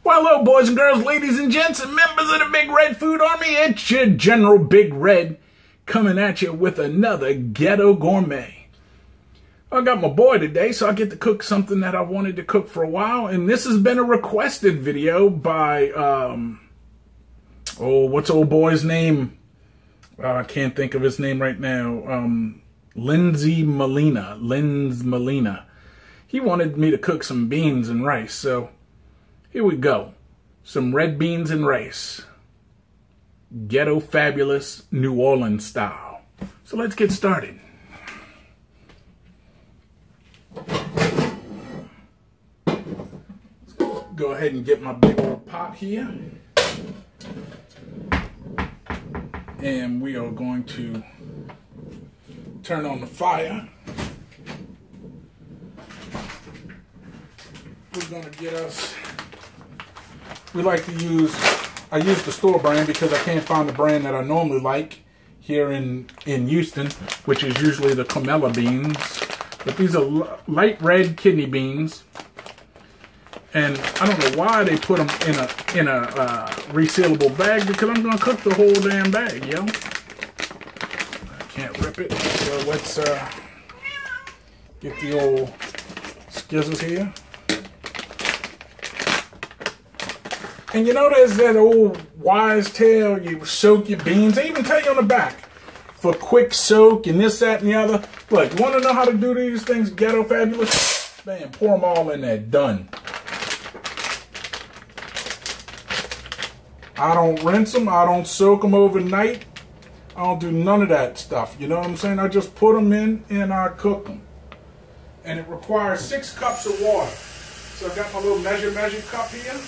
Well, hello, boys and girls, ladies and gents, and members of the Big Red Food Army. It's your General Big Red coming at you with another Ghetto Gourmet. I got my boy today, so I get to cook something that I wanted to cook for a while, and this has been a requested video by, what's old boy's name? I can't think of his name right now. Lenz Molina. He wanted me to cook some beans and rice, so here we go. Some red beans and rice. Ghetto fabulous New Orleans style. So let's get started. Go ahead and get my big old pot here. And we are going to turn on the fire. We're going to get us, we like to use, I use the store brand because I can't find the brand that I normally like here in Houston, which is usually the Comella beans. But these are light red kidney beans. And I don't know why they put them in a resealable bag, because I'm going to cook the whole damn bag, yo. I can't rip it. So let's get the old skizzles here. And you know there's that old wise tale, you soak your beans. They even tell you on the back, for quick soak and this, that, and the other. Look, you want to know how to do these things ghetto fabulous? Bam, pour them all in there, done. I don't rinse them, I don't soak them overnight. I don't do none of that stuff, you know what I'm saying? I just put them in and I cook them. And it requires 6 cups of water. So I've got my little measure cup here.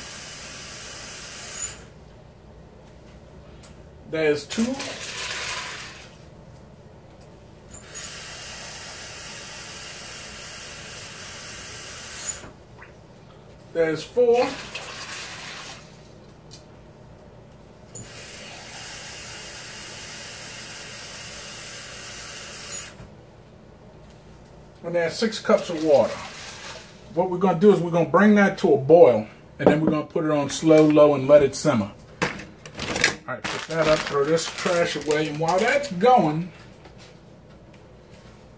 There's 2. There's 4. And there's 6 cups of water. What we're going to do is we're going to bring that to a boil, and then we're going to put it on slow, low, and let it simmer. All right, put that up, throw this trash away, and while that's going,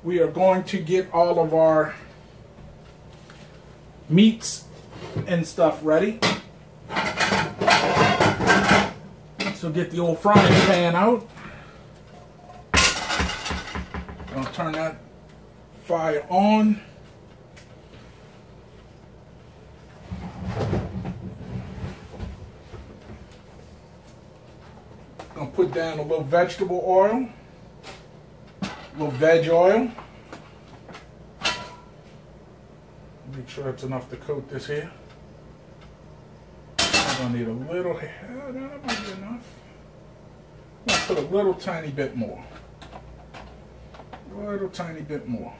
we are going to get all of our meats and stuff ready. So get the old frying pan out. I'll turn that fire on. Gonna put down a little vegetable oil, a little veg oil. Make sure it's enough to coat this here. I'm gonna need a little, that might be enough. I'm gonna put a little tiny bit more. A little tiny bit more.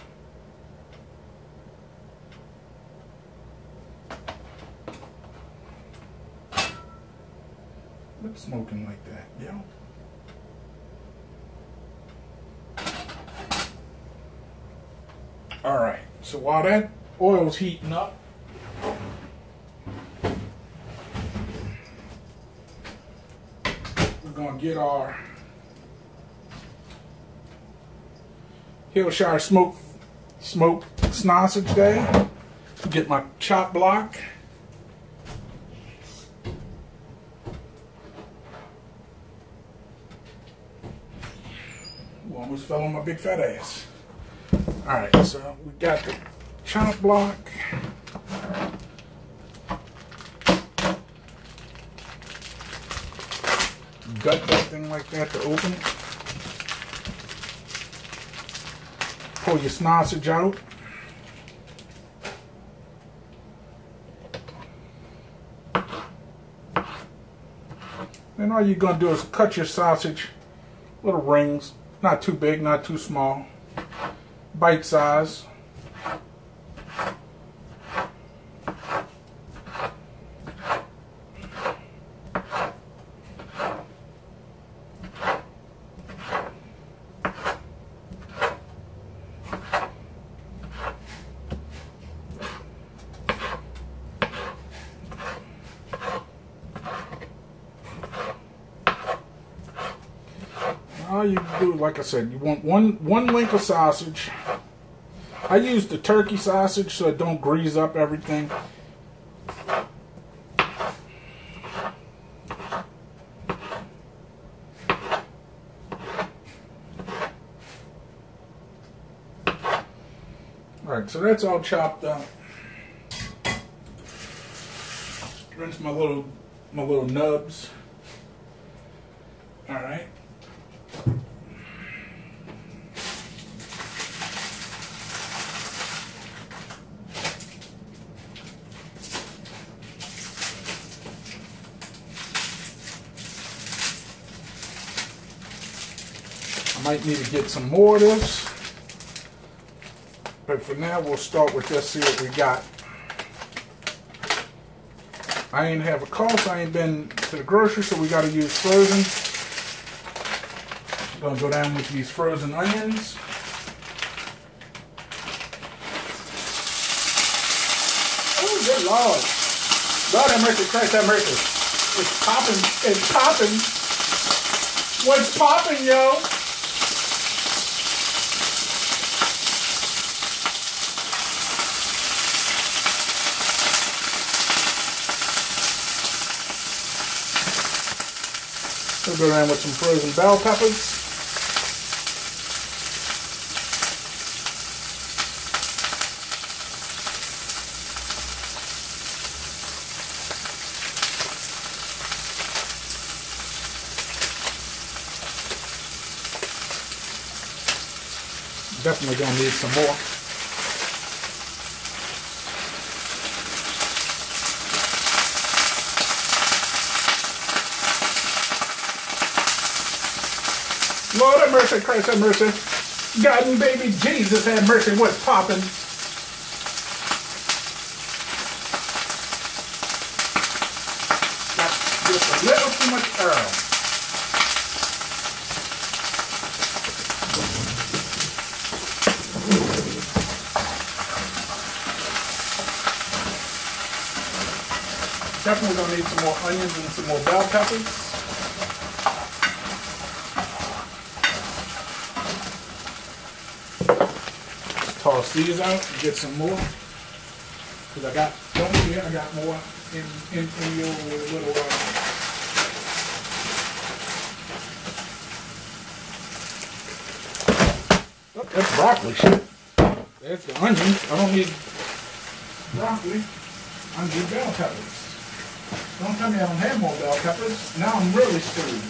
It's smoking like that, yeah. All right, so while that oil's heating up, we're gonna get our Hillshire smoked sausage there. Get my chop block. Almost fell on my big fat ass. Alright, so we got the chop block. Gut that thing like that to open it. Pull your sausage out. Then all you're going to do is cut your sausage little rings, not too big, not too small, bite size. All you do, like I said, you want one link of sausage. I use the turkey sausage so it don't grease up everything. Alright, so that's all chopped up. Rinse my little nubs. Alright. Might need to get some more of this, but for now we'll start with this, see what we got. I ain't have a cost, I ain't been to the grocery, so we got to use frozen. I'm going to go down with these frozen onions. Oh, good Lord. Lord have mercy, Christ have mercy. It's popping, it's popping. What's popping, yo? We'll go around with some frozen bell peppers. Definitely gonna need some more. Lord have mercy, Christ have mercy. God and baby Jesus have mercy. What's popping? Got just a little too much Earl. Definitely gonna need some more onions and some more bell peppers. Toss these out and get some more, because I got, don't forget, I got more in your little oh, that's broccoli shit. That's the onions. I don't need broccoli. I need bell peppers. Don't tell me I don't have more bell peppers. Now I'm really screwed.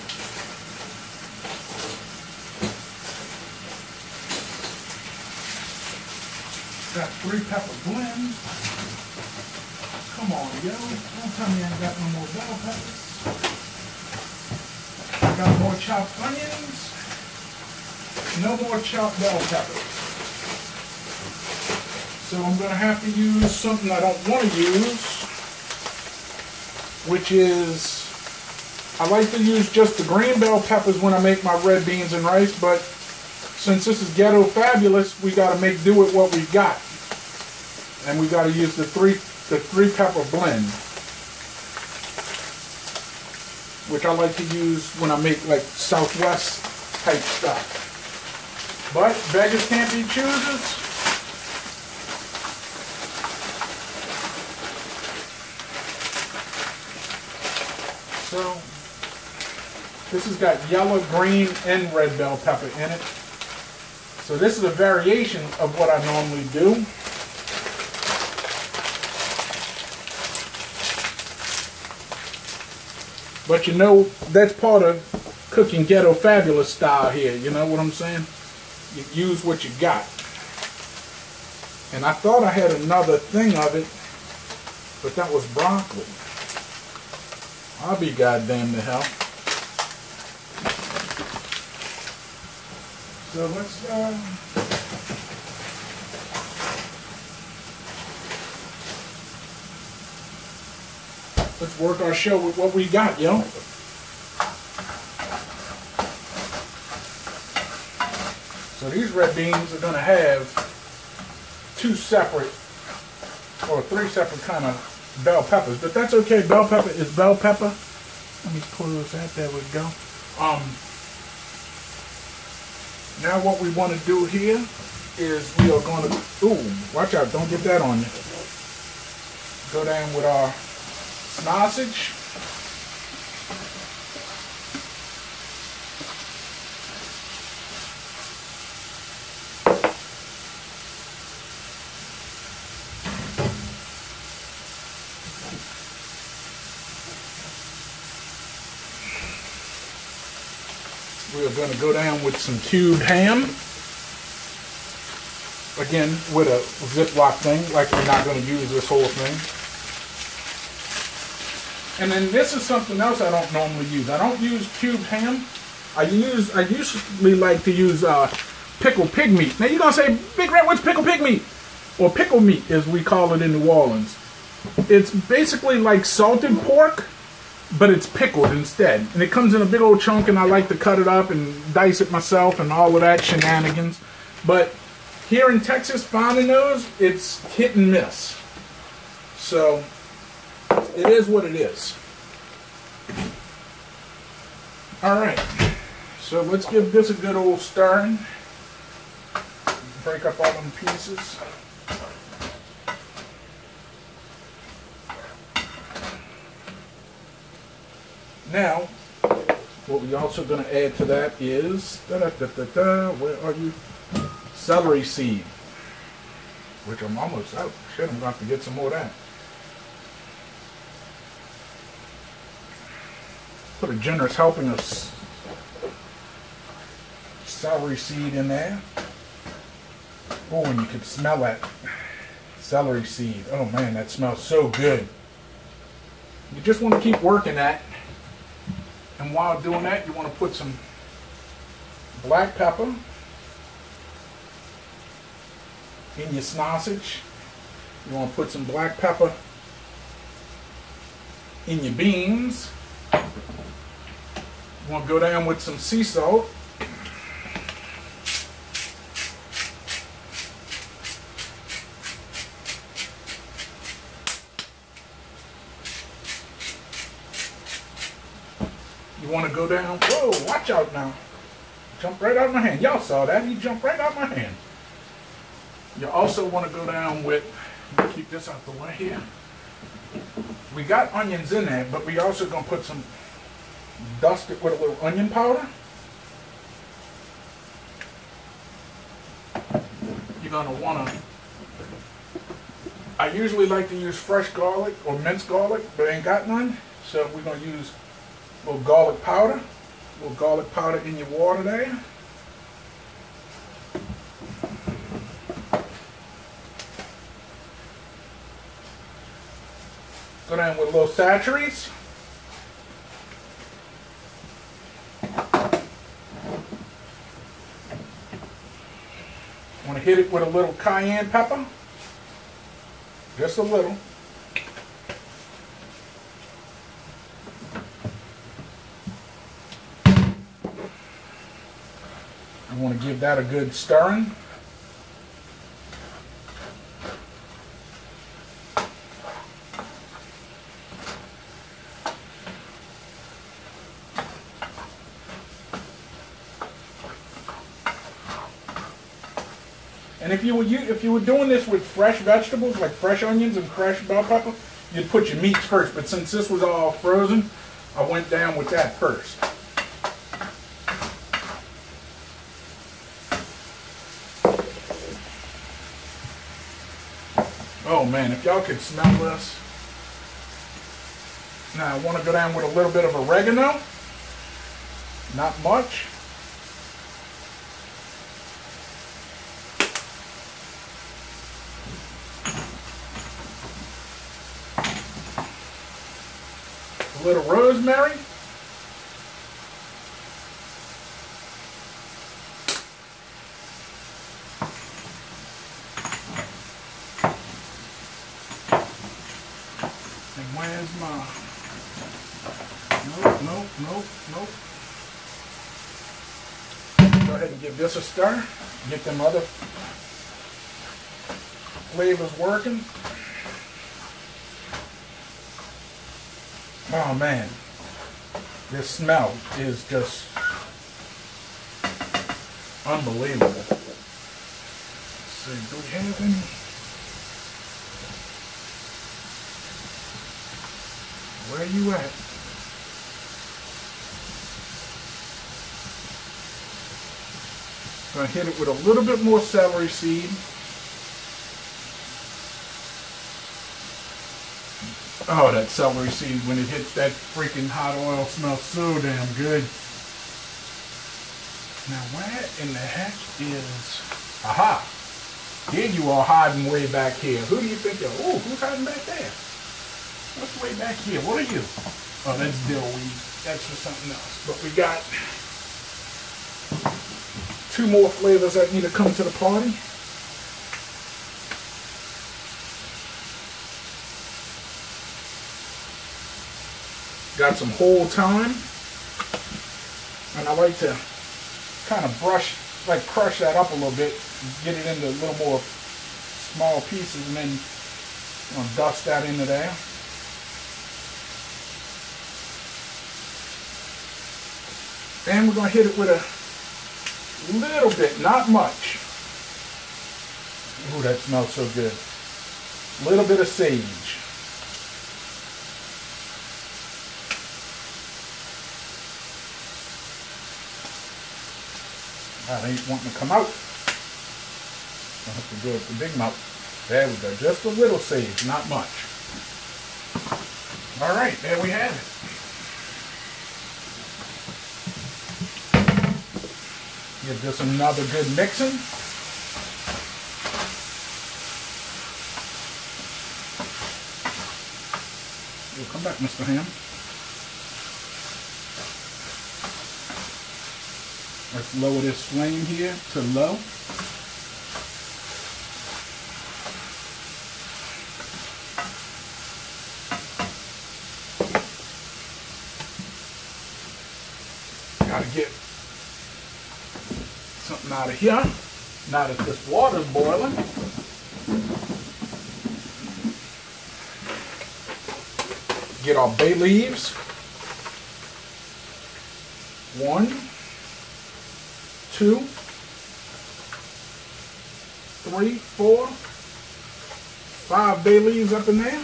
Got 3 pepper blend. Come on, yo. Don't tell me I ain't got no more bell peppers. I got more chopped onions. No more chopped bell peppers. So I'm going to have to use something I don't want to use, which is, I like to use just the green bell peppers when I make my red beans and rice, but since this is Ghetto Fabulous, we got to make do with what we got. And we got to use the three pepper blend, which I like to use when I make like Southwest type stuff. But beggars can't be choosers. So this has got yellow, green, and red bell pepper in it. So this is a variation of what I normally do. But you know, that's part of cooking ghetto fabulous style here. You know what I'm saying? You use what you got. And I thought I had another thing of it, but that was broccoli. I'll be goddamn to hell. So let's work our show with what we got, yo. So these red beans are gonna have 2 separate or 3 separate kind of bell peppers, but that's okay. Bell pepper is bell pepper. Let me close that. There we go. Now what we want to do here is we are going to, ooh, watch out, don't get that on you. Go down with our sausage. We are going to go down with some cubed ham. Again, with a Ziploc thing, like we're not going to use this whole thing. And then this is something else I don't normally use. I don't use cubed ham. I usually like to use pickled pig meat. Now you're going to say, Big Red, what's pickled pig meat? Or pickle meat, as we call it in New Orleans. It's basically like salted pork, but it's pickled instead. And it comes in a big old chunk, and I like to cut it up and dice it myself and all of that shenanigans. But here in Texas, finding those, it's hit and miss. So it is what it is. Alright, so let's give this a good old stirring. Break up all them pieces. Now, what we're also going to add to that is, where are you? Celery seed, which I'm almost out. Shit, I'm going to have to get some more of that. Put a generous helping of celery seed in there. Oh, and you can smell that celery seed. Oh man, that smells so good. You just want to keep working that. And while doing that, you want to put some black pepper in your sausage. You want to put some black pepper in your beans. You want to go down with some sea salt. You want to go down, whoa, watch out now. Jump right out of my hand. Y'all saw that, he jumped right out of my hand. You also want to go down with, let me keep this out the way here. We got onions in there, but we also going to put some, dust it with a little onion powder. You're going to want to, I usually like to use fresh garlic or minced garlic, but I ain't got none. So we're going to use a little garlic powder. A little garlic powder in your water there. Go down with a little saturies. Want to hit it with a little cayenne pepper. Just a little. I want to give that a good stirring. And if you were doing this with fresh vegetables, like fresh onions and fresh bell pepper, you'd put your meats first. But since this was all frozen, I went down with that first. Oh man, if y'all could smell this. Now I want to go down with a little bit of oregano. Not much. A little rosemary. And where's my... Nope. Go ahead and give this a stir. Get them other flavors working. Oh man, this smell is just unbelievable. Let's see, do we have any? Where are you at? Gonna hit it with a little bit more celery seed. Oh, that celery seed, when it hits that freaking hot oil, smells so damn good. Now, where in the heck is... Aha! Here you are hiding way back here. Who do you think you're... Oh, who's hiding back there? What's way back here? What are you? Oh, that's dillweed. That's for something else. But we got 2 more flavors that need to come to the party. Got some whole thyme, and I like to kind of crush that up a little bit, get it into a little more small pieces, and then dust that into there. And we're going to hit it with a little bit, not much. Ooh, that smells so good. A little bit of sage. That ain't wanting to come out. I'll have to do it with the big mouth. There we go. Just a little sage, not much. All right, there we have it. Give this another good mixing. You'll come back, Mr. Ham. Let's lower this flame here to low. Gotta get something out of here. Now that this water's boiling, get our bay leaves. 1, 2, 3, 4, 5 bay leaves up in there.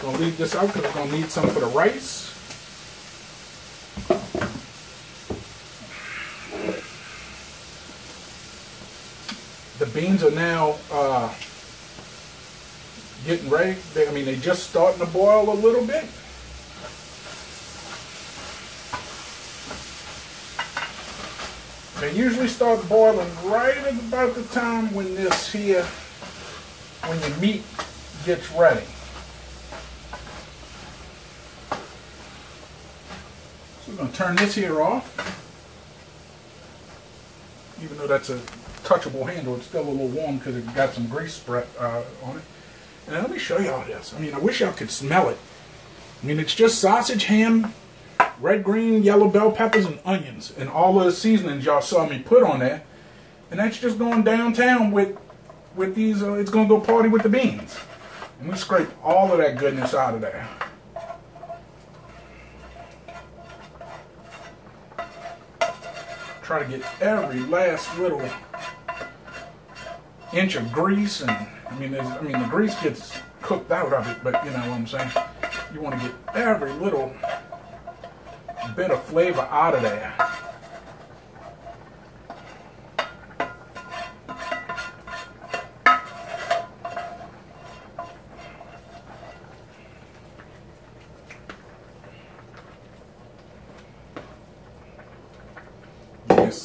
Gonna leave this out because we're gonna need some for the rice. The beans are now getting ready. They just starting to boil a little bit. They usually start boiling right at about the time when your meat gets ready. So we're going to turn this here off. Even though that's a touchable handle, it's still a little warm because it got some grease spread on it. And let me show y'all this. I wish y'all could smell it. It's just sausage, ham, red, green, yellow bell peppers, and onions, and all of the seasonings y'all saw me put on there. And that's just going downtown with these. It's going to go party with the beans. And we scrape all of that goodness out of there. Try to get every last little inch of grease, and the grease gets cooked out of it, but you know what I'm saying. You want to get every little bit of flavor out of there.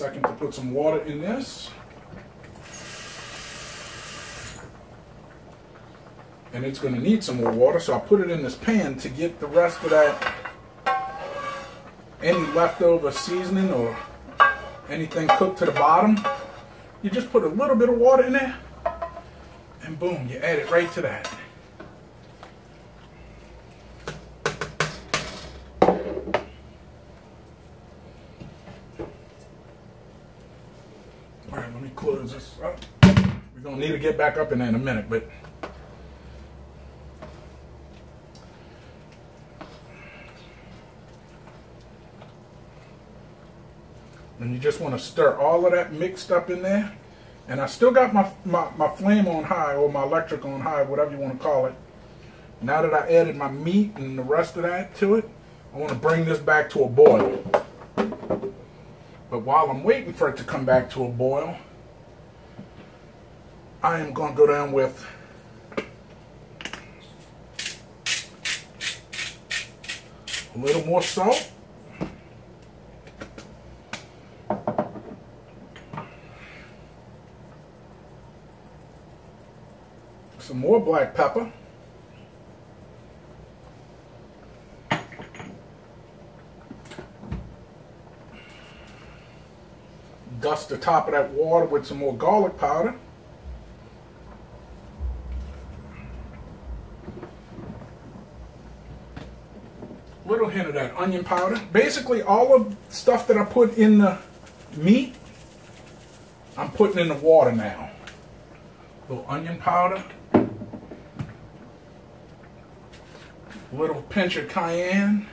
second to put some water in this. And it's going to need some more water, so I'll put it in this pan to get the rest of that, any leftover seasoning or anything cooked to the bottom. You just put a little bit of water in there, and boom, you add it right to that. All right, let me close this up. We're going to need to get back up in there in a minute, but and you just want to stir all of that mixed up in there. And I still got my flame on high, or my electric on high, whatever you want to call it. Now that I added my meat and the rest of that to it, I want to bring this back to a boil. But while I'm waiting for it to come back to a boil, I am going to go down with a little more salt. Some more black pepper. Dust the top of that water with some more garlic powder. Little hint of that onion powder. Basically all of the stuff that I put in the meat, I'm putting in the water now. Little onion powder. A little pinch of cayenne.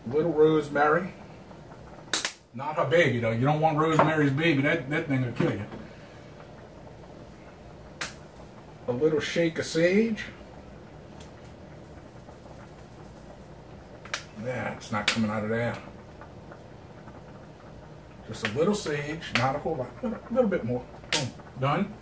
Little rosemary. Not her baby though. You don't want Rosemary's baby. That thing will kill you. A little shake of sage. Yeah, it's not coming out of there. Just a little sage, not a whole lot. A little bit more. Boom. Done.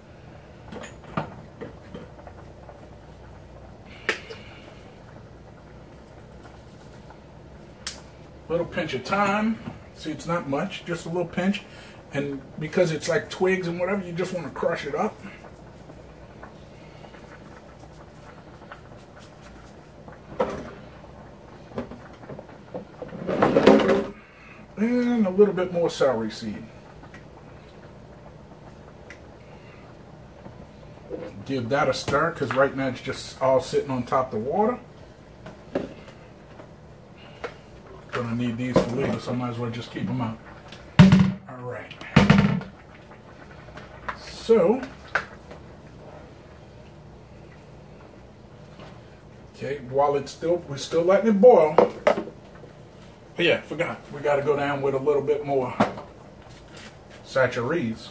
Little pinch of thyme. See, it's not much, just a little pinch. And because it's like twigs and whatever, you just want to crush it up. And a little bit more celery seed. Give that a stir, because right now it's just all sitting on top of the water. Gonna need these for later, so I might as well just keep them out. Alright. So, okay, while we're still letting it boil. Oh yeah, forgot. We got to go down with a little bit more saccharies.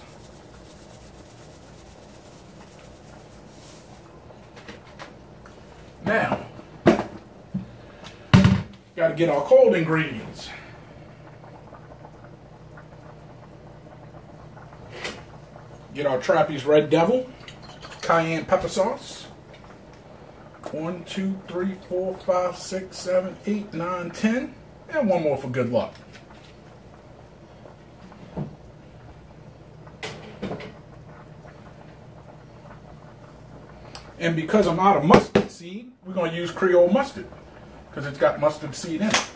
Now, got to get our cold ingredients. Get our Trappy's Red Devil cayenne pepper sauce. 1, 2, 3, 4, 5, 6, 7, 8, 9, 10. And one more for good luck. And because I'm out of mustard seed, we're going to use Creole mustard, because it's got mustard seed in it.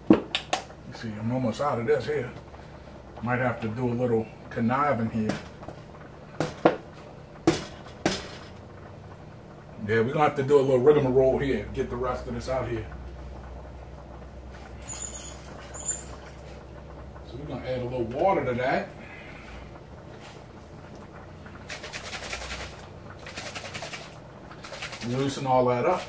You see, I'm almost out of this here. Might have to do a little conniving here. Yeah, we're going to have to do a little rigmarole here, get the rest of this out here. So we're going to add a little water to that. Loosen all that up.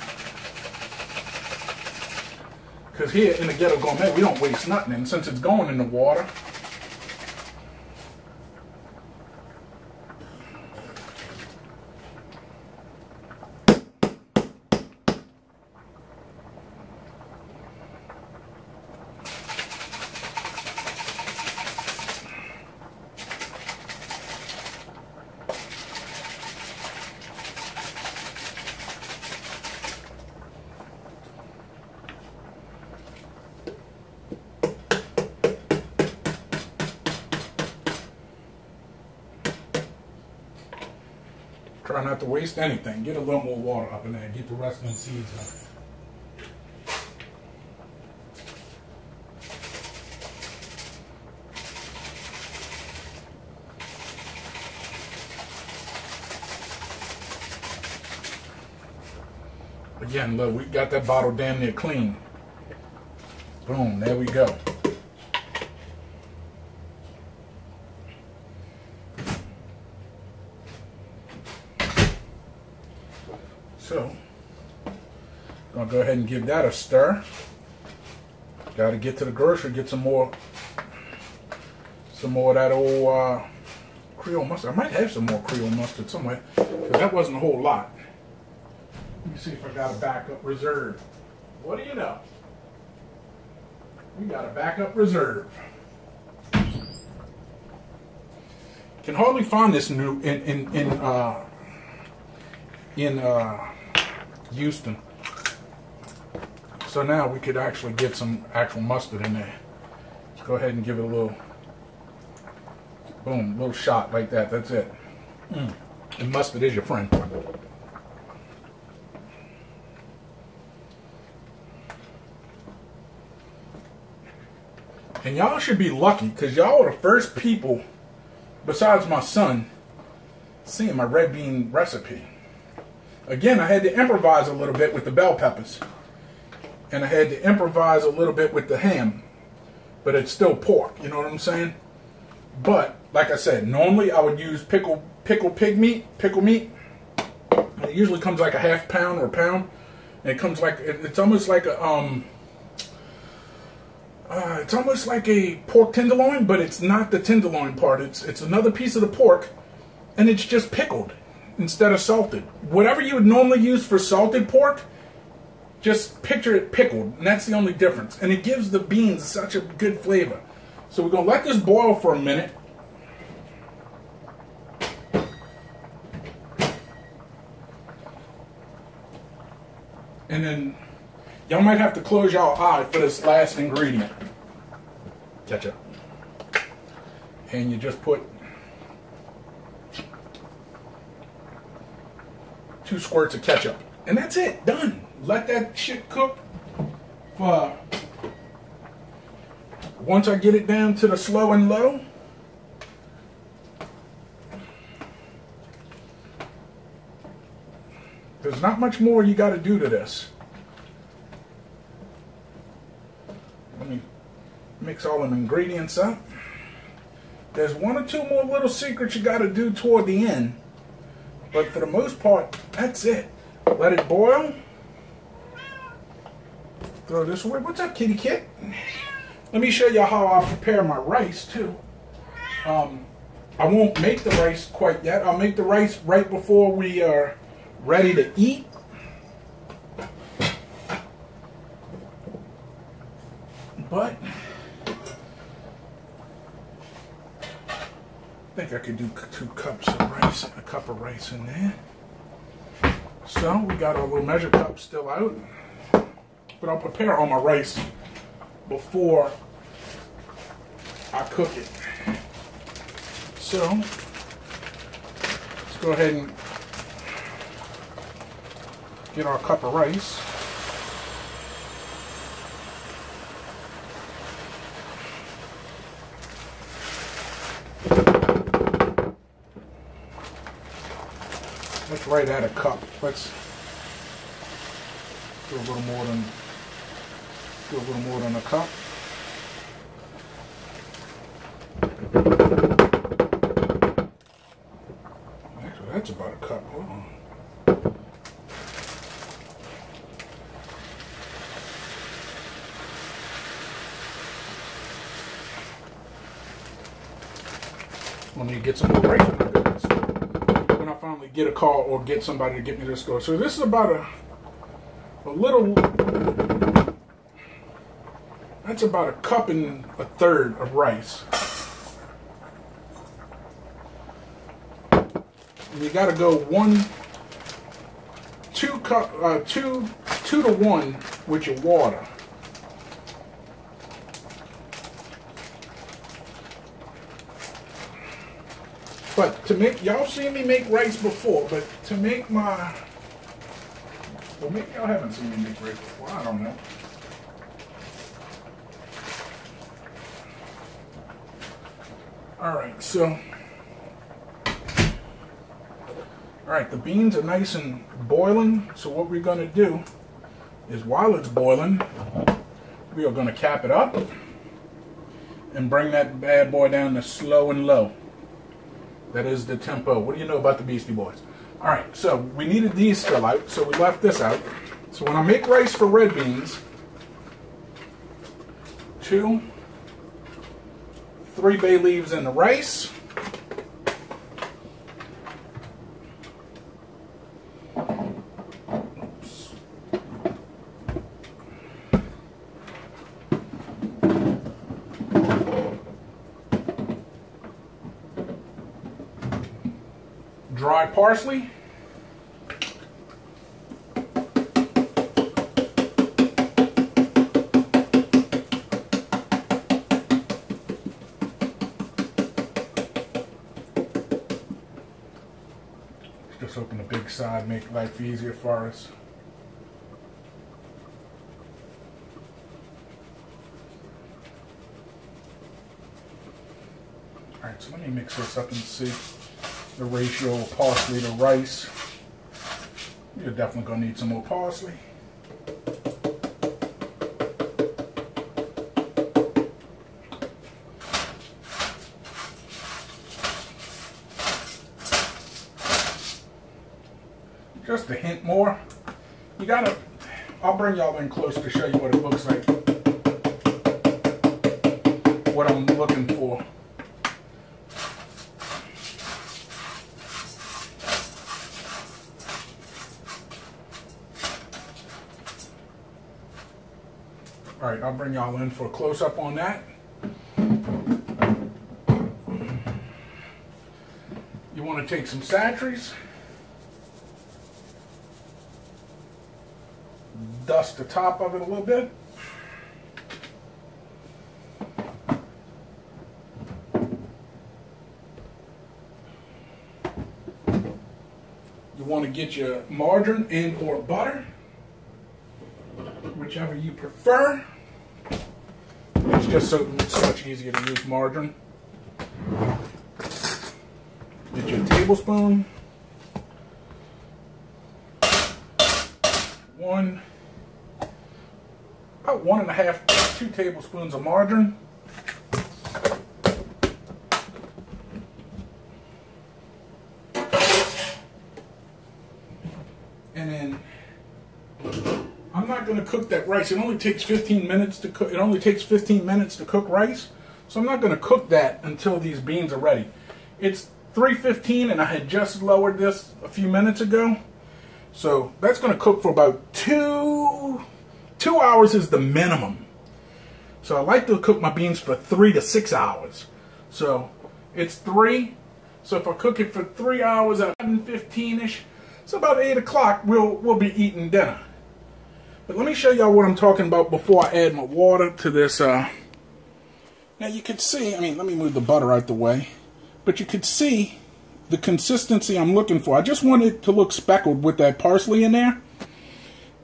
Because here in the Ghetto Gourmet, we don't waste nothing. And since it's going in the water, Try not to waste anything. Get a little more water up in there. Get the rest of the seeds up. Again, look, we got that bottle damn near clean. Boom, there we go. So, I'll go ahead and give that a stir. Got to get to the grocery, get some more of that old Creole mustard. I might have some more Creole mustard somewhere, because that wasn't a whole lot. Let me see if I got a backup reserve. What do you know? We got a backup reserve. Can hardly find this new in Houston. So now we could actually get some actual mustard in there. Let's go ahead and give it a little, boom, little shot like that. That's it. And mustard is your friend. And y'all should be lucky, because y'all are the first people, besides my son, seeing my red bean recipe. Again, I had to improvise a little bit with the bell peppers. And I had to improvise a little bit with the ham. But it's still pork, you know what I'm saying? But, like I said, normally I would use pickle meat. And it usually comes like a half pound or a pound. And it comes like, it's almost like a, it's almost like a pork tenderloin, but it's not the tenderloin part. It's another piece of the pork, and it's just pickled instead of salted. Whatever you would normally use for salted pork, just picture it pickled, and that's the only difference. And it gives the beans such a good flavor. So we're going to let this boil for a minute. And then y'all might have to close y'all eye for this last ingredient. Ketchup. And you just put 2 squirts of ketchup. And that's it. Done. Let that shit cook for, once I get it down to the slow and low, there's not much more you got to do to this. Let me mix all them ingredients up. There's 1 or 2 more little secrets you got to do toward the end. But for the most part, that's it. Let it boil. Throw this away. What's up, kitty kit? Let me show you how I prepare my rice, too. I won't make the rice quite yet. I'll make the rice right before we are ready to eat. But I think I could do 2 cups of rice, a cup of rice in there. So we got our little measure cup still out. But I'll prepare all my rice before I cook it. So let's go ahead and get our cup of rice. That's right at a cup. Let's do a little more than a cup. Actually, that's about a cup. Hold on. I need to get some more rice in my goodness when I finally get a call or get somebody to get me to the store. So this is about a little, that's about a cup and a third of rice. And you got to go 2 to 1 with your water. But to make, y'all seen me make rice before, but to make my, well, maybe y'all haven't seen me make rice before, I don't know. All right, so, all right, the beans are nice and boiling, so what we're gonna do is while it's boiling, we are gonna cap it up and bring that bad boy down to slow and low. That is the tempo. What do you know about the Beastie Boys? All right, so we needed these still out, so we left this out. So when I make rice for red beans, 2, 3 bay leaves in the rice. Oops. Dry parsley. Just open the big side, make life easier for us. All right, so let me mix this up and see the ratio of parsley to rice. You're definitely gonna need some more parsley. Just a hint more. You gotta, I'll bring y'all in close to show you what it looks like. What I'm looking for. All right, I'll bring y'all in for a close-up on that. You want to take some sachets, dust the top of it a little bit. You want to get your margarine and or butter, whichever you prefer. It's just so much easier to use margarine. Get your tablespoon. 1, about 1.5, 2 tablespoons of margarine. And then I'm not going to cook that rice. It only takes 15 minutes to cook. It only takes 15 minutes to cook rice. So I'm not going to cook that until these beans are ready. It's 3:15 and I had just lowered this a few minutes ago. So that's going to cook for about 2 hours is the minimum. So I like to cook my beans for 3 to 6 hours. So it's 3. So if I cook it for 3 hours at 7:15ish, so about 8 o'clock we'll be eating dinner. But let me show y'all what I'm talking about before I add my water to this. Now you can see, I mean, let me move the butter out the way. But you could see the consistency I'm looking for. I just want it to look speckled with that parsley in there.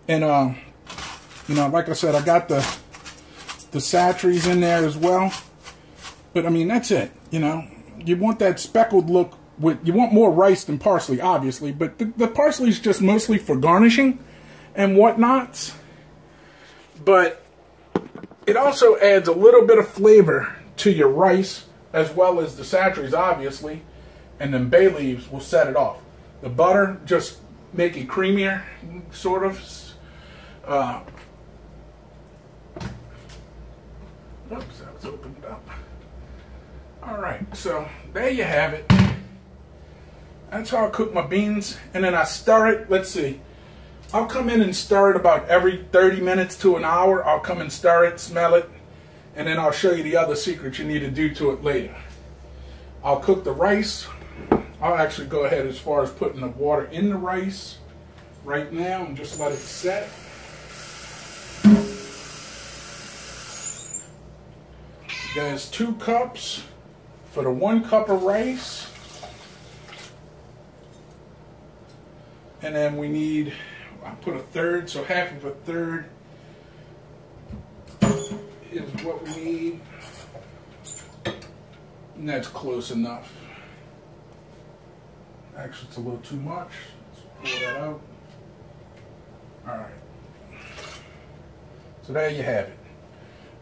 And, you know, like I said, I got the sachets in there as well. But, I mean, that's it. You know, you want that speckled look. You want more rice than parsley, obviously. But the parsley is just mostly for garnishing and whatnots. But it also adds a little bit of flavor to your rice, as well as the sachets, obviously, and then bay leaves will set it off. The butter just make it creamier, sort of. Oops, that was opened up. All right, so there you have it. That's how I cook my beans, and then I stir it. Let's see. I'll come in and stir it about every 30 minutes to an hour. I'll come and stir it, smell it, and then I'll show you the other secrets you need to do to it later. I'll cook the rice. I'll actually go ahead as far as putting the water in the rice right now and just let it set. There's 2 cups for the 1 cup of rice. And then we need, I put a third, so half of a third is what we need. And that's close enough. Actually, it's a little too much. Let's pull that out. All right. So there you have it.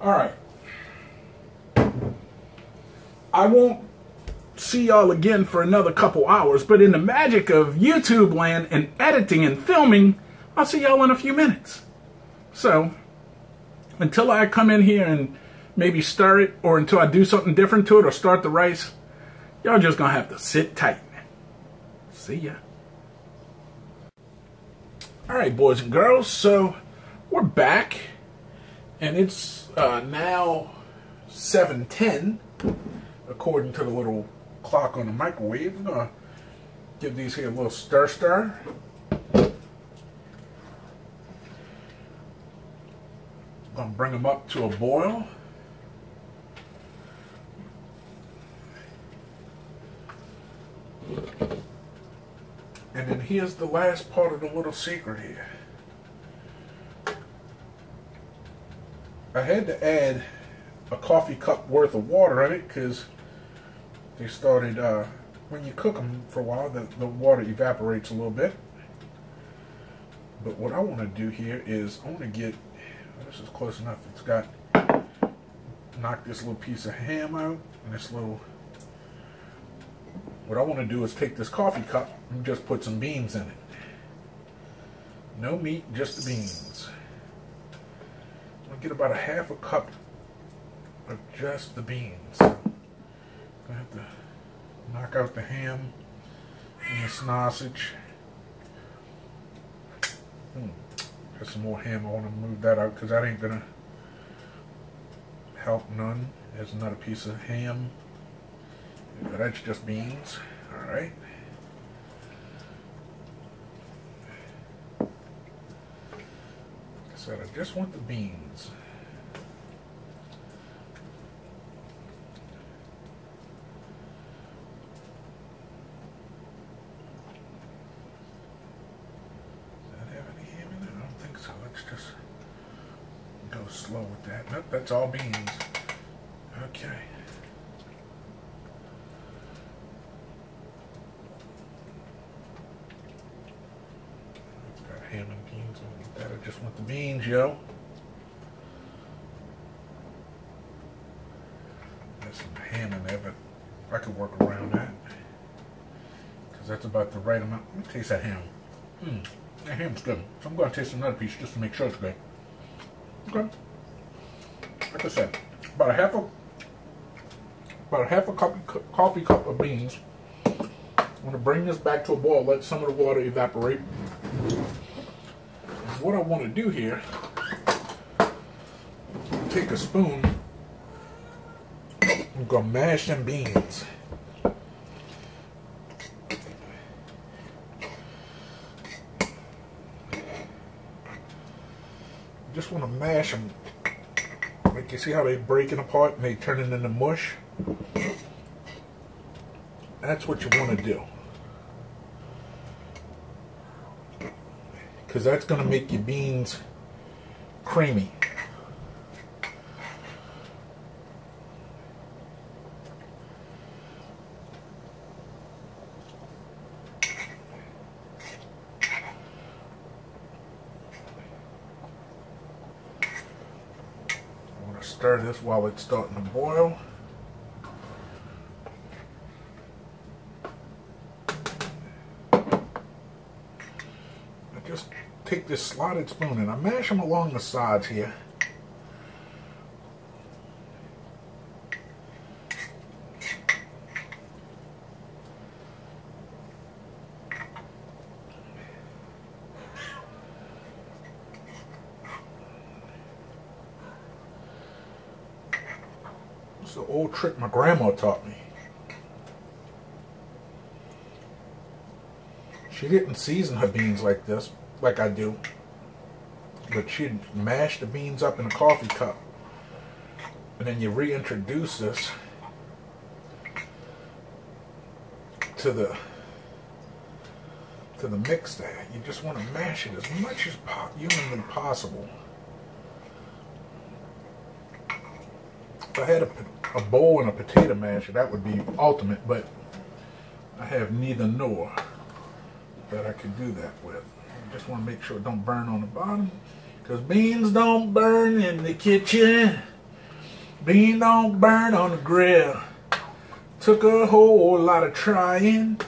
All right. I won't see y'all again for another couple hours, but in the magic of YouTube land and editing and filming, I'll see y'all in a few minutes. So, until I come in here and maybe stir it, or until I do something different to it or start the rice, y'all just gonna have to sit tight. See ya. Alright, boys and girls, so we're back, and it's now 7:10 according to the little clock on the microwave. I'm gonna give these here a little stir. I'm gonna bring them up to a boil. And then here's the last part of the little secret here. I had to add a coffee cup worth of water in it because they started, when you cook them for a while, the water evaporates a little bit. But what I want to do here is I want to get, this is close enough, it's got, knock this little piece of ham out, and this little, what I want to do is take this coffee cup and just put some beans in it. No meat, just the beans. I'm going to get about a half a cup of just the beans. I'm going to have to knock out the ham and the sausage. Got some more ham. I want to move that out because that ain't going to help none. There's another piece of ham. But that's just beans. Alright. So I just want the beans. Does that have any ham in it? I don't think so. Let's just go slow with that. Nope, that's all beans. Okay. Ham and beans and that. I just want the beans, yo. There's some ham in there, but I could work around that because that's about the right amount. Let me taste that ham. That ham's good. So I'm going to taste another piece just to make sure it's good. Okay. Like I said, about a half a coffee cup of beans. I'm going to bring this back to a boil. Let some of the water evaporate. What I want to do here, take a spoon, I'm going to mash them beans. Just want to mash them. Like you see how they breaking apart and they turning into mush? That's what you want to do. Because that's going to make your beans creamy. I want to stir this while it's starting to boil. Just take this slotted spoon and I mash them along the sides here. It's an old trick my grandma taught me. She didn't season her beans like this, like I do. But she'd mash the beans up in a coffee cup. And then you reintroduce this to to the mix there. You just want to mash it as much as humanly possible. If I had a bowl and a potato masher, that would be ultimate, but I have neither nor that I could do that with. I just want to make sure it don't burn on the bottom, because beans don't burn in the kitchen. Beans don't burn on the grill. Took a whole lot of trying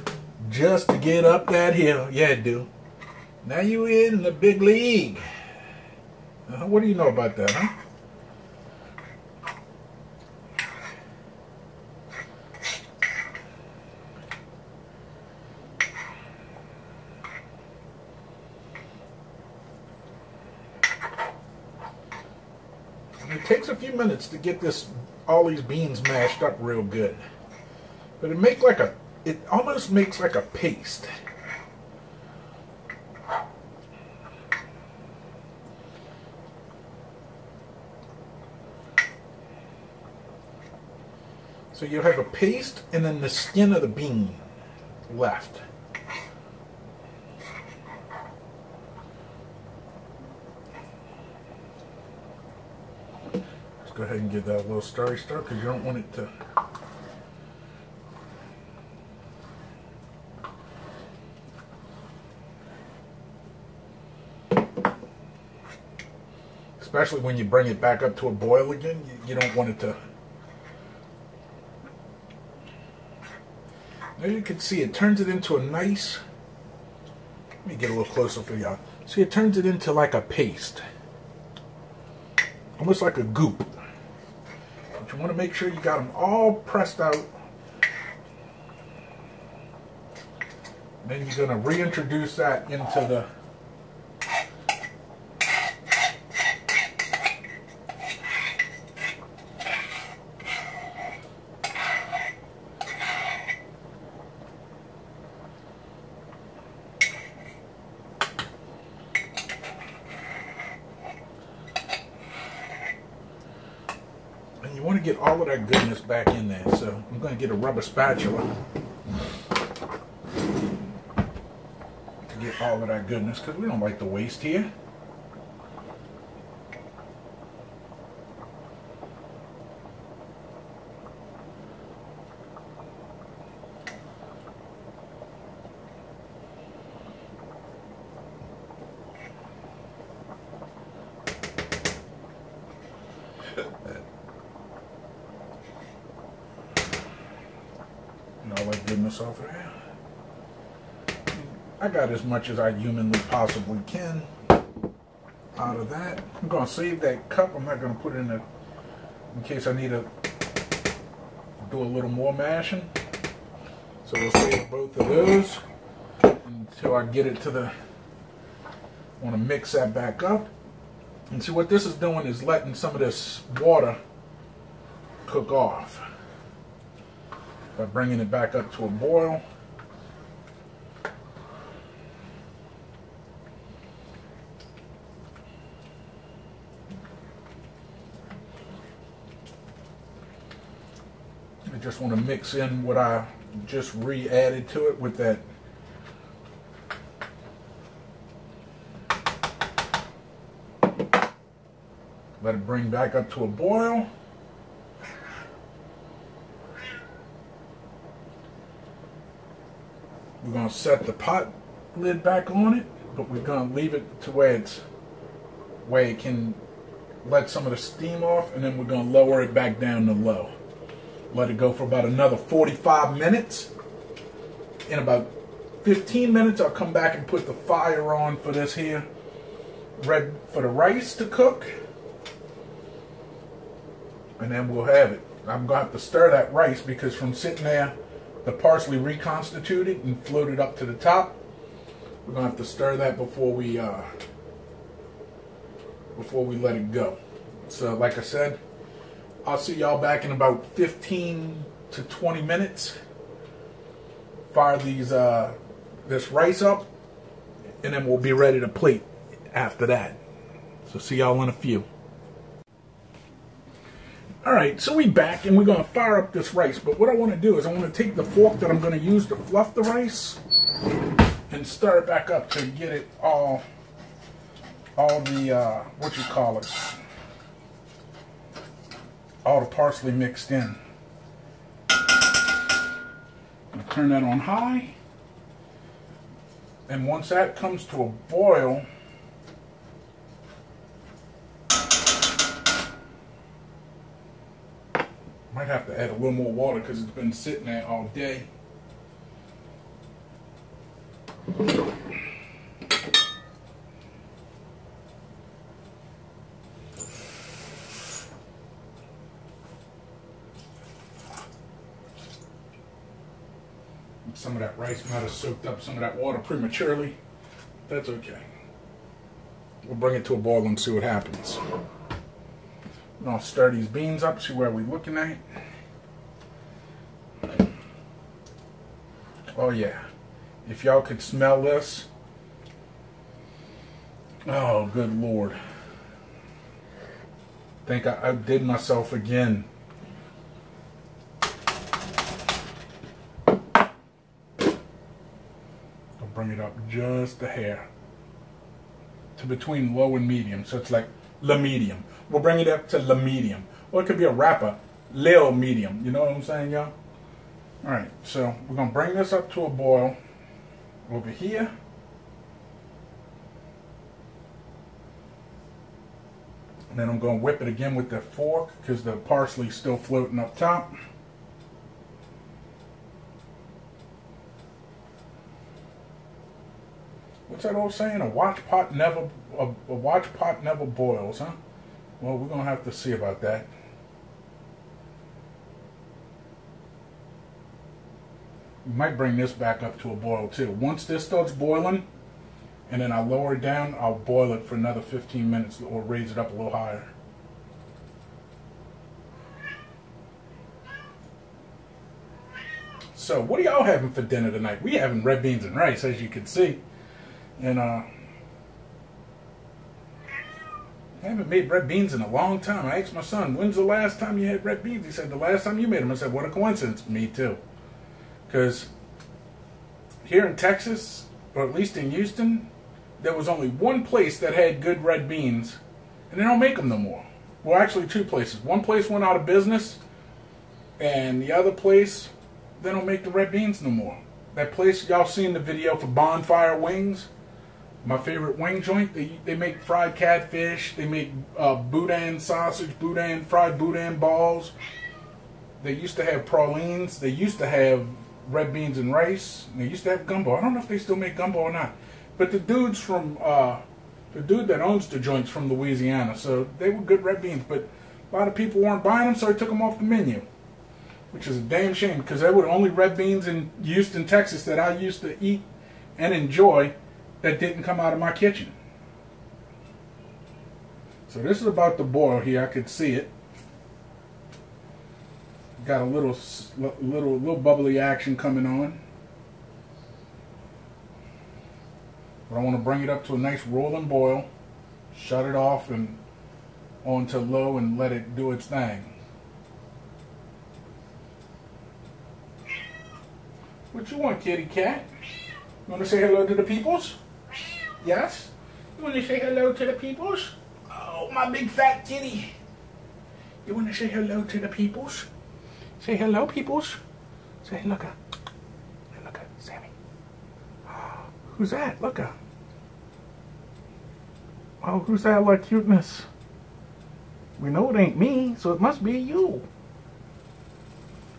just to get up that hill. Yeah, it do. Now you in the big league. What do you know about that, huh? It takes a few minutes to get all these beans mashed up real good, but it almost makes like a paste. So you have a paste and then the skin of the bean left. Go ahead and give that a little stir because you don't want it to especially when you bring it back up to a boil again, you don't want it to. Now you can see it turns it into a nice, let me get a little closer for y'all. See, it turns it into like a paste, almost like a goop. You want to make sure you got them all pressed out. Then you're going to reintroduce that into the you want to get all of that goodness back in there. So I'm going to get a rubber spatula to get all of that goodness, because we don't like to waste here. All that goodness off of there. I got as much as I humanly possibly can out of that. I'm going to save that cup. I'm not going to put it in case I need to do a little more mashing. So we'll save both of those until I get it to the, I want to mix that back up. And see, what this is doing is letting some of this water cook off by bringing it back up to a boil. I just want to mix in what I just re-added to it with that let it bring back up to a boil. We're going to set the pot lid back on it, but we're going to leave it to where it can let some of the steam off, and then we're going to lower it back down to low. Let it go for about another 45 minutes. In about 15 minutes, I'll come back and put the fire on for this here, ready for the rice to cook. And then we'll have it. I'm going to have to stir that rice because from sitting there, the parsley reconstituted and floated up to the top. We're going to have to stir that before we let it go. So like I said, I'll see y'all back in about 15 to 20 minutes. Fire this rice up, and then we'll be ready to plate after that. So see y'all in a few. Alright, so we back and we're going to fire up this rice, but what I want to do is I want to take the fork that I'm going to use to fluff the rice, and stir it back up to get it all the, what you call it, all the parsley mixed in. Turn that on high. And once that comes to a boil, might have to add a little more water because it's been sitting there all day. Some of that rice might have soaked up some of that water prematurely. That's okay. We'll bring it to a boil and see what happens. I'm gonna stir these beans up, see where we're looking at. Oh yeah. If y'all could smell this. Oh, good Lord. Think I did myself again. Bring it up just a hair to between low and medium, so it's like la medium. We'll bring it up to la medium, or it could be a wrapper, lil medium. You know what I'm saying, y'all? All right, so we're gonna bring this up to a boil over here. And then I'm gonna whip it again with the fork because the parsley's still floating up top. What's that old saying? A watch pot never boils, huh? Well, we're gonna have to see about that. We might bring this back up to a boil too. Once this starts boiling, and then I lower it down, I'll boil it for another 15 minutes or raise it up a little higher. So, what are y'all having for dinner tonight? We having red beans and rice, as you can see. And I haven't made red beans in a long time. I asked my son, when's the last time you had red beans? He said, the last time you made them. I said, what a coincidence. Me too. Because here in Texas, or at least in Houston, there was only one place that had good red beans, and they don't make them no more. Well, actually two places. One place went out of business, and the other place, they don't make the red beans no more. That place, y'all seen the video for Bonfire Wings? My favorite wing joint. They make fried catfish. They make boudin sausage, fried boudin balls. They used to have pralines. They used to have red beans and rice. They used to have gumbo. I don't know if they still make gumbo or not. But the dude's from the dude that owns the joint's from Louisiana, so they were good red beans. But a lot of people weren't buying them, so I took them off the menu, which is a damn shame because they were the only red beans in Houston, Texas that I used to eat and enjoy that didn't come out of my kitchen. So this is about to boil here. I could see it. Got a little bubbly action coming on. But I want to bring it up to a nice rolling boil. Shut it off and on to low and let it do its thing. What you want, kitty cat? You want to say hello to the peoples? Yes? You want to say hello to the peoples? Oh, my big fat kitty. You want to say hello to the peoples? Say hello, peoples. Say, look at. Hey, look at Sammy. Who's that? Look at. Oh, who's that like cuteness? We know it ain't me, so it must be you.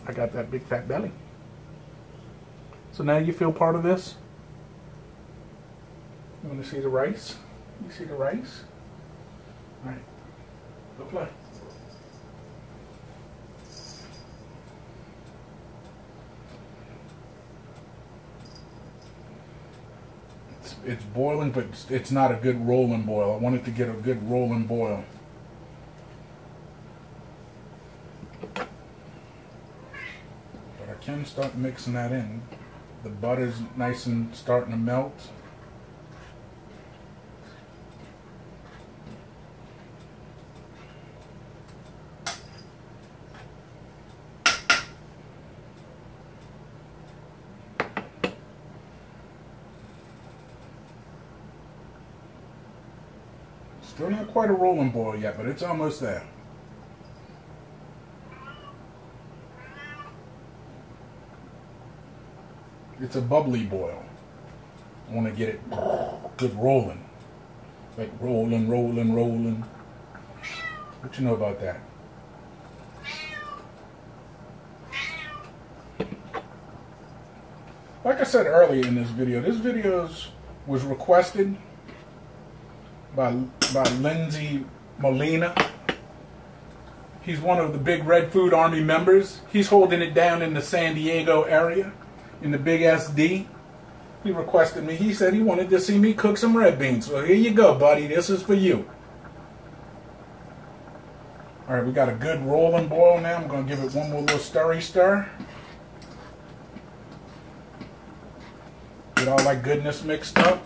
I got that big fat belly. So now you feel part of this? You want to see the rice? You see the rice? All right, go play. It's boiling, but it's not a good rolling boil. I want it to get a good rolling boil. But I can start mixing that in. The butter's nice and starting to melt. Still not quite a rolling boil yet, but it's almost there. It's a bubbly boil. I want to get it good rolling. Like rolling, rolling, rolling. What you know about that? Like I said earlier in this video was requested by Lindsay Molina. He's one of the big Red Food Army members. He's holding it down in the San Diego area, in the Big SD. He requested me. He said he wanted to see me cook some red beans. So here you go, buddy. This is for you. All right, we got a good rolling boil now. I'm going to give it one more little stirry stir. Get all that goodness mixed up.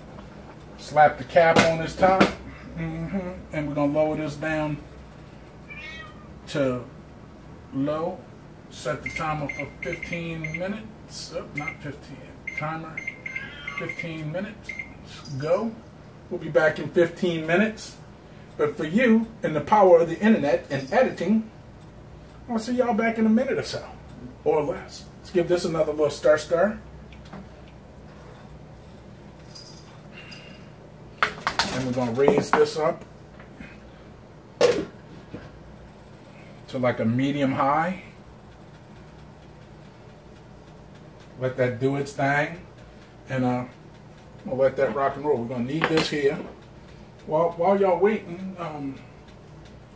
Slap the cap on this top. And we're going to lower this down to low. Set the timer for 15 minutes. Oh, not 15. Timer. 15 minutes. Go. We'll be back in 15 minutes. But for you, and the power of the internet and editing, I'll see y'all back in a minute or so. Or less. Let's give this another little stir. And we're going to raise this up to like a medium high. Let that do its thing. And we'll let that rock and roll. We're going to need this here. While y'all waiting, I'm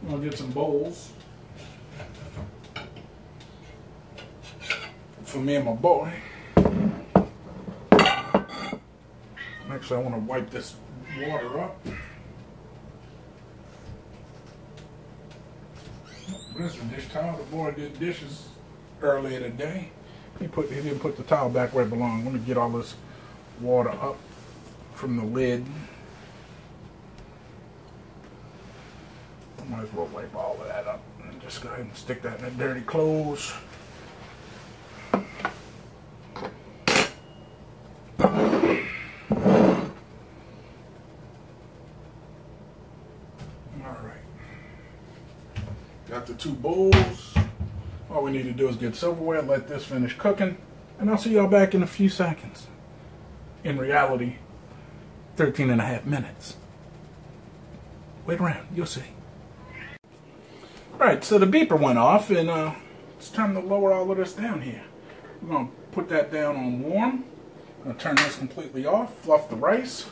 going to get some bowls for me and my boy. Actually, I want to wipe this water up. There's a dish towel. The boy did dishes earlier today. He didn't put the towel back where it belonged. Let me get all this water up from the lid. Might as well wipe all of that up and just go ahead and stick that in the dirty clothes. Alright. Got the two bowls. All we need to do is get silverware, let this finish cooking, and I'll see y'all back in a few seconds. In reality, 13.5 minutes. Wait around, you'll see. Alright, so the beeper went off, and it's time to lower all of this down here. We're going to put that down on warm. I'm going to turn this completely off, fluff the rice.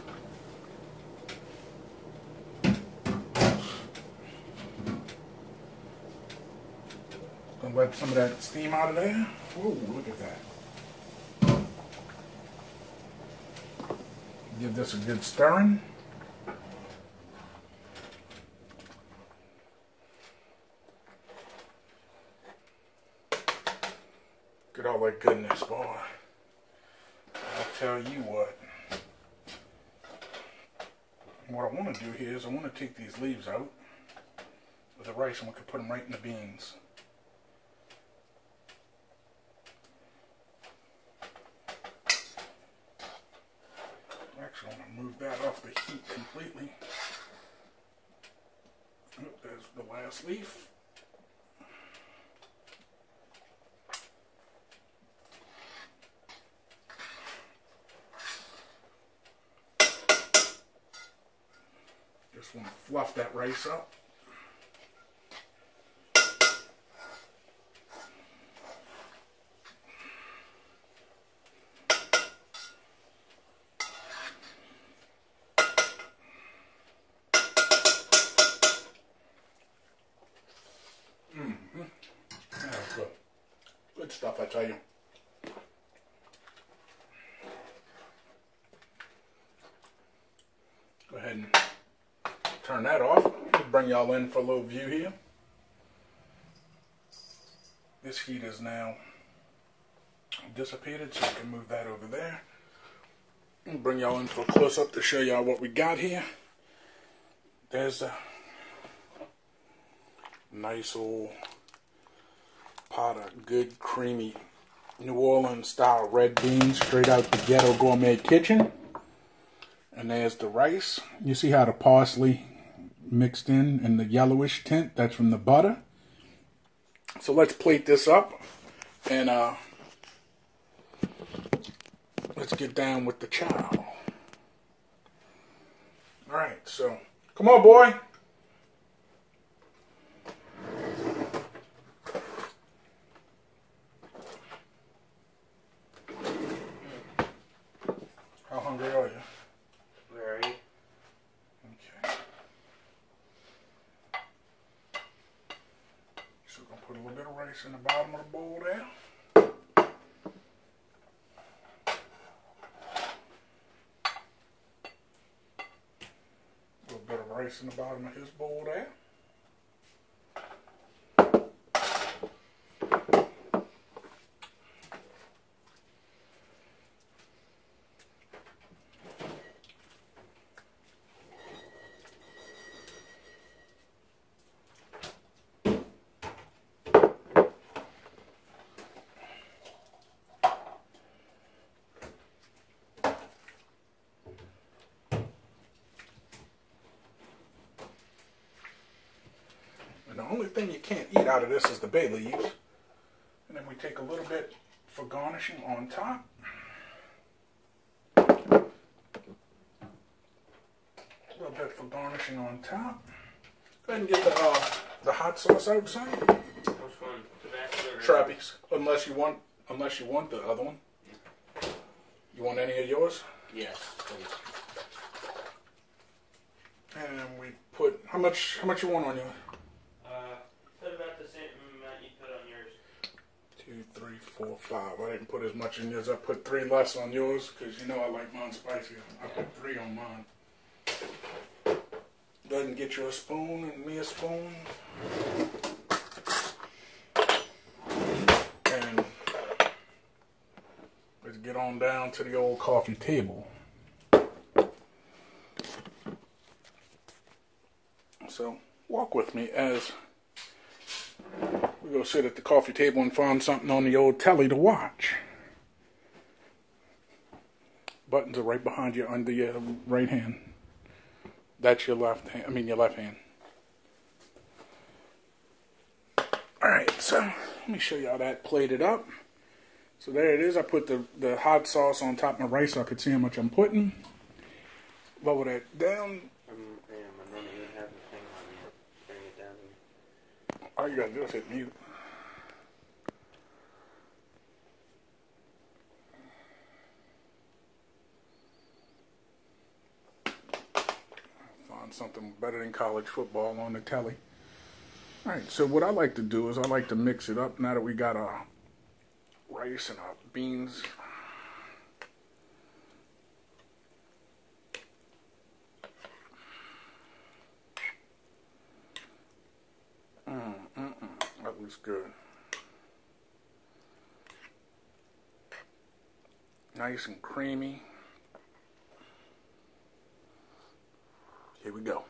Going to let some of that steam out of there. Whoa, look at that. Give this a good stirring. Look at all that goodness, boy. I'll tell you what. What I want to do here is I want to take these leaves out with the rice and we can put them right in the beans. Actually, I want to move that off the heat completely. Oh, there's the last leaf. Just want to fluff that rice up. That's good. Good stuff, I tell you. Go ahead and turn that off. Bring y'all in for a little view here. This heat is now dissipated, so I can move that over there. And bring y'all in for a close-up to show y'all what we got here. There's a nice old pot of good, creamy New Orleans style red beans straight out the Ghetto Gourmet kitchen. And there's the rice. You see how the parsley mixed in the yellowish tint. That's from the butter. So let's plate this up and let's get down with the chow. Alright, so come on, boy. How hungry are you? Very. Okay. So we're going to put a little bit of rice in the bottom of the bowl there. A little bit of rice in the bottom of his bowl there. The only thing you can't eat out of this is the bay leaves. And then we take a little bit for garnishing on top. A little bit for garnishing on top. Go ahead and get the hot sauce out, son. Which one? Tabasco or Trappy's. Unless you want the other one. You want any of yours? Yes, please. And we put how much you want on yours? Put about the same amount you put on yours. 2, 3, 4, 5. I didn't put as much in yours. I put 3 less on yours because you know I like mine spicy. I put 3 on mine. Go ahead and get you a spoon and me a spoon. And let's get on down to the old coffee table. So walk with me as we go sit at the coffee table and find something on the old telly to watch. Buttons are right behind you under your right hand. That's your left hand. I mean your left hand. Alright, so let me show you how that plated up. So there it is. I put the hot sauce on top of my rice so I could see how much I'm putting. Lower that down. I don't even have the thing on yet. Bring it down here. All you gotta do is hit mute. Find something better than college football on the telly. Alright, so what I like to do is I like to mix it up now that we got our rice and our beans. That looks good. Nice and creamy. Here we go.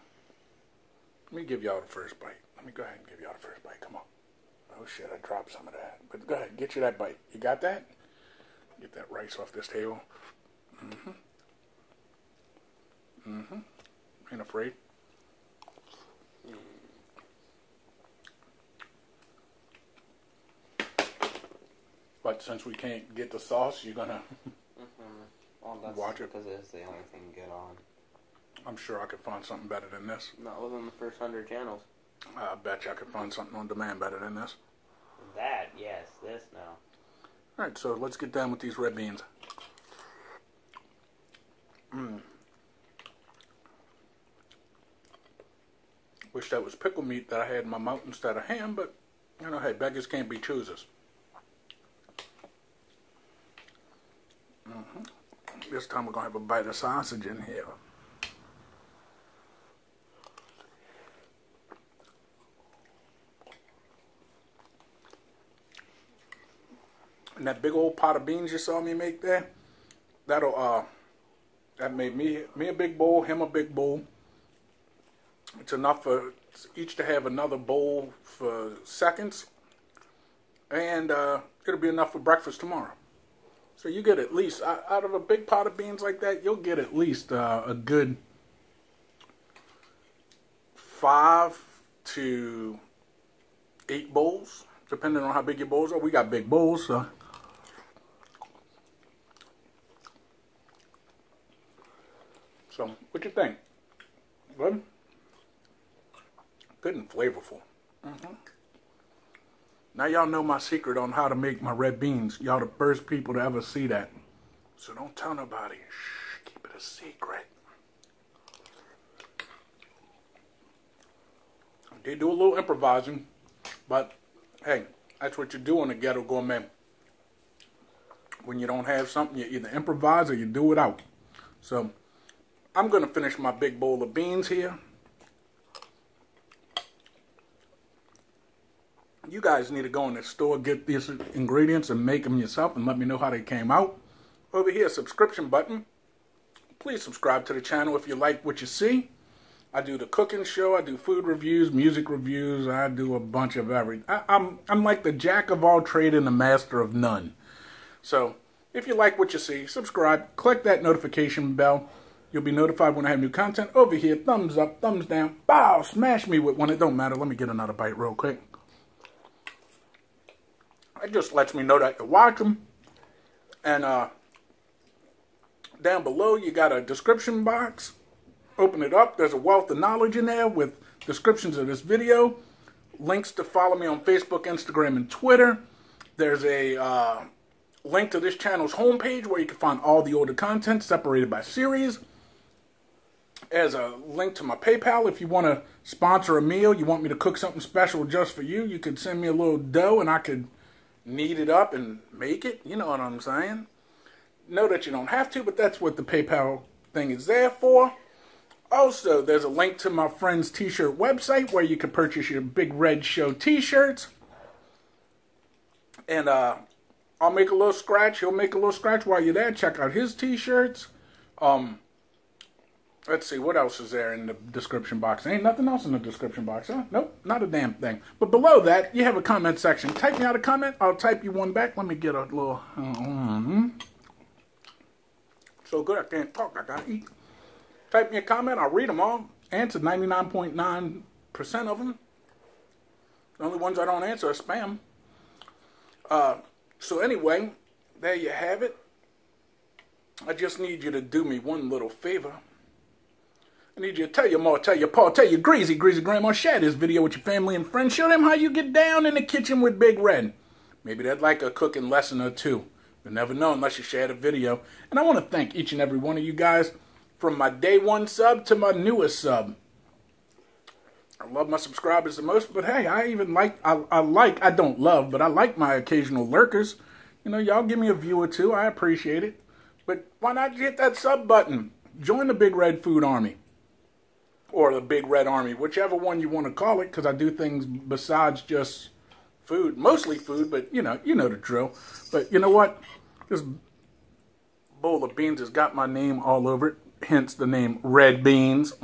Let me give y'all the first bite. Let me go ahead and give y'all the first bite. Come on. Oh shit, I dropped some of that. But go ahead, get you that bite. You got that? Get that rice off this table. Ain't afraid. But since we can't get the sauce, you're gonna Well, that's watch it. because it's the only thing to get on. I'm sure I could find something better than this. Not within the first 100 channels. I bet you I could find something on demand better than this. That, yes. This, no. Alright, so let's get down with these red beans. Wish that was pickle meat that I had in my mouth instead of ham, but, you know, hey, beggars can't be choosers. This time we're going to have a bite of sausage in here. And that big old pot of beans you saw me make there, that made me a big bowl, him a big bowl. It's enough for each to have another bowl for seconds, and it'll be enough for breakfast tomorrow. So you get at least, out of a big pot of beans like that, you'll get at least a good 5 to 8 bowls, depending on how big your bowls are. We got big bowls, so. So, what you think? Good? Good and flavorful. Now y'all know my secret on how to make my red beans. Y'all the first people to ever see that. So don't tell nobody. Shh, keep it a secret. I did do a little improvising, but hey, that's what you do on the Ghetto Gourmet. When you don't have something, you either improvise or you do it out. So I'm going to finish my big bowl of beans here. You guys need to go in the store, get these ingredients, and make them yourself, and let me know how they came out. Over here, subscription button. Please subscribe to the channel if you like what you see. I do the cooking show, I do food reviews, music reviews, I do a bunch of everything. I'm like the jack of all trade and the master of none. So, if you like what you see, subscribe, click that notification bell. You'll be notified when I have new content. Over here, thumbs up, thumbs down, bow, smash me with one. It don't matter. Let me get another bite real quick. It just lets me know that you watch them. And down below, you got a description box. Open it up. There's a wealth of knowledge in there with descriptions of this video. Links to follow me on Facebook, Instagram, and Twitter. There's a link to this channel's homepage where you can find all the older content separated by series. There's a link to my PayPal. If you want to sponsor a meal, you want me to cook something special just for you, you could send me a little dough and I could knead it up and make it. You know what I'm saying? Know that you don't have to, but that's what the PayPal thing is there for. Also, there's a link to my friend's t-shirt website where you can purchase your Big Red Show t-shirts. And I'll make a little scratch. He'll make a little scratch while you're there. Check out his t-shirts. Let's see, what else is there in the description box? Ain't nothing else in the description box, huh? Nope, not a damn thing. But below that, you have a comment section. Type me out a comment. I'll type you one back. Let me get a little... So good I can't talk. I gotta eat. Type me a comment. I'll read them all. Answer 99.9% of them. The only ones I don't answer are spam. So anyway, there you have it. I just need you to do me one little favor. I need you to tell your ma, tell your pa, tell your greasy grandma, share this video with your family and friends. Show them how you get down in the kitchen with Big Red. Maybe they'd like a cooking lesson or two. You'll never know unless you share the video. And I want to thank each and every one of you guys, from my day one sub to my newest sub. I love my subscribers the most, but hey, I even like, I don't love, but I like my occasional lurkers. You know, y'all give me a view or two. I appreciate it. But why not hit that sub button? Join the Big Red Food Army. Or the Big Red Army, whichever one you want to call it, because I do things besides just food. Mostly food, but you know the drill. But you know what? This bowl of beans has got my name all over it. Hence the name Red Beans. If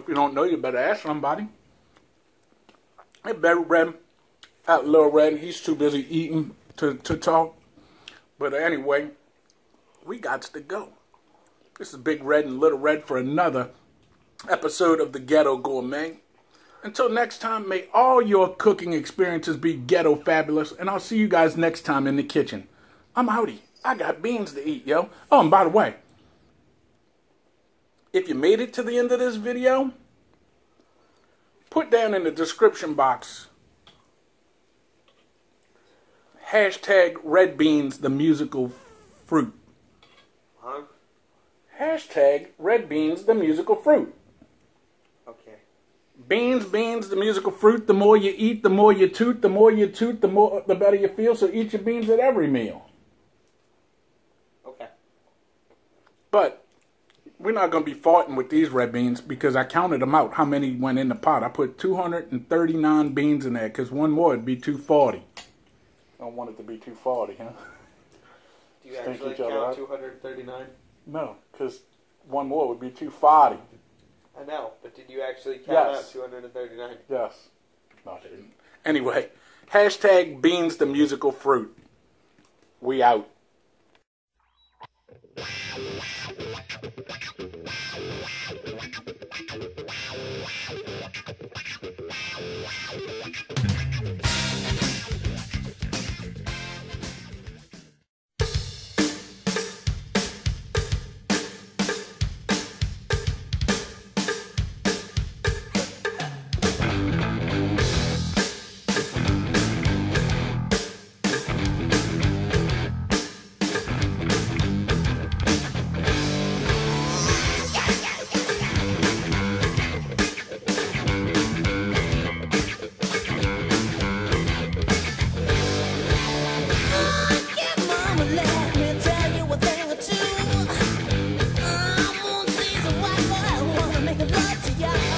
you don't know, you better ask somebody. Hey, Big Red, out Little Red, he's too busy eating to talk. But anyway, we got to go. This is Big Red and Little Red for another episode of the Ghetto Gourmet. Until next time, may all your cooking experiences be ghetto fabulous, and I'll see you guys next time in the kitchen. I'm outie. I got beans to eat, yo. Oh, and by the way, if you made it to the end of this video, put down in the description box hashtag Red Beans, the musical fruit. Huh? Hashtag Red Beans, the musical fruit. Okay. Beans, the musical fruit. The more you eat, the more you toot. The more you toot, the better you feel. So eat your beans at every meal. Okay. But we're not going to be farting with these red beans because I counted them out. How many went in the pot? I put 239 beans in there because one more would be 240. I don't want it to be 240, huh? Do you actually count 239? No, because one more would be 240. I know, but did you actually count Yes. out 239? Yes. No, I didn't. Anyway, hashtag beans, the musical fruit. We out. yeah.